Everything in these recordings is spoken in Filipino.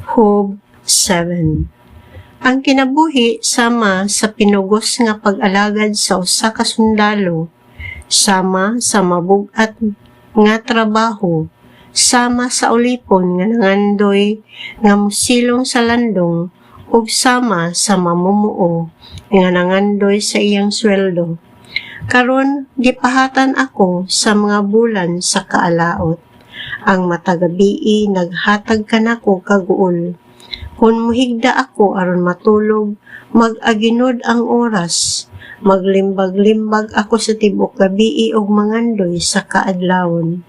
Job 7. Ang kinabuhi sama sa pinugos nga pag-alagad sa usa ka sundalo, sama sa mabug-at nga trabaho, sama sa ulipon nga nangandoy nga musilong sa landong, ug sama sa mamumuo nga nangandoy sa iyang sweldo. Karon gipahatan ako sa mga bulan sa kaalaot. Ang matagabii naghatag kanako kaguol. Kung muhigda ako aron matulog, mag-aginod ang oras. Maglimbag-limbag ako sa tibok gabii og mangandoy sa kaadlawon.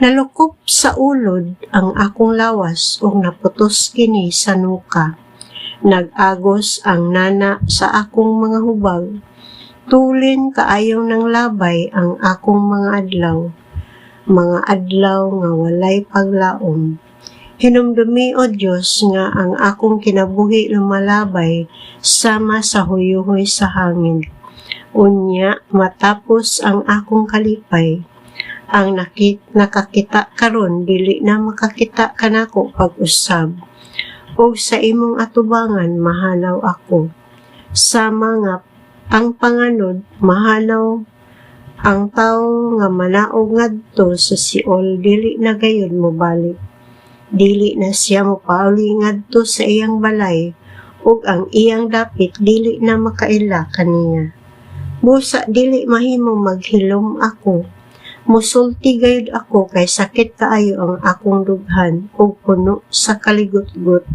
Nalukop sa ulod ang akong lawas ug naputos kini sa nuka. Nag-agos ang nana sa akong mga hubag. Tulin kaayaw ng labay ang akong mga adlaw nga walay paglaom. Hinumdumi o Diyos nga ang akong kinabuhi lumalabay sama sa huyuhoy sa hangin. Unya matapos ang akong kalipay, ang nakakita karon dili na makakita kanako pag-usab. O sa imong atubangan mahanaw ako. Sama nga ang panganod mahanaw ang tawo nga manaog ngadto sa Siol dili na gayud mobalik. Dili na siya mopauli ngadto sa iyang balay ug ang iyang dapit dili na makaila kaniya. Busa dili mahimo maghilom ako. Musulti gayud ako kay sakit kaayo ang akong dughan ug puno sa kaligut-gut.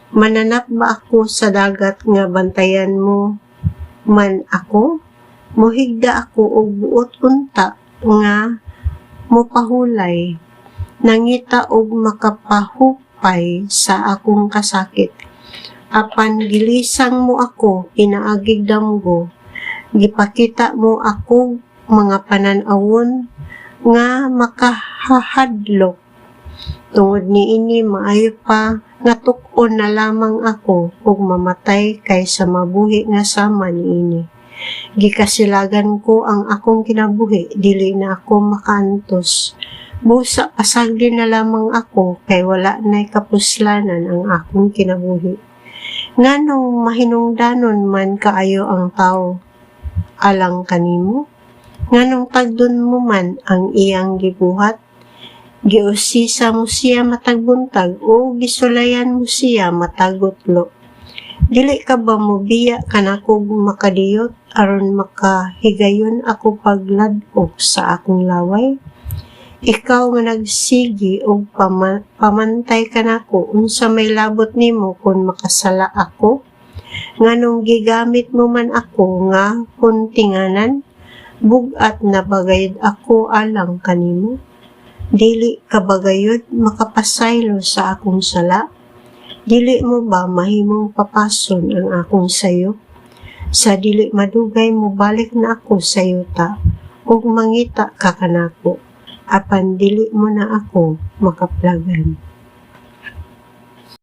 Mananap ba ako sa dagat nga bantayan mo man ako? Muhigda ako og buot unta nga mopahulay. Nangita og makapahupay sa akong kasakit. Apan gilisang mo ako pinaagig damgo. Gipakita mo ako mga panan-awon nga makahahadlok. Tungod niini maayo pa nga tuk-on na lamang ako ug mamatay kaysa mabuhi nga sama niini. Gikasilagan ko ang akong kinabuhi, dili na ako makaantos. Busa pasagdi na lamang ako kay wala na'y kapuslanan ang akong kinabuhi. Nganong mahinungdanon man kaayo ang tao alang kanimo? Nganong tagdon mo man ang iyang gibuhat? Giusisa mo siya matagbuntag o gisulayan mo siya matagutlo. Dili ka ba mobiya kanako makadiyot aron makahigayon ako pagladok sa akong laway? Ikaw nga nagsigi og pamantay kanako unsa may labot nimo kung makasala ako? Nganong gigamit mo man ako nga kuntinganan? Bugat na bagayod ako alang kanimo? Dili ka bagayod makapasaylo sa akong sala? Dili mo ba mahimong papason ang akong sayo? Sa dili madugay mo balik na ako sa yuta, ug mangita ka kanako, apan dili mo na ako makaplagan.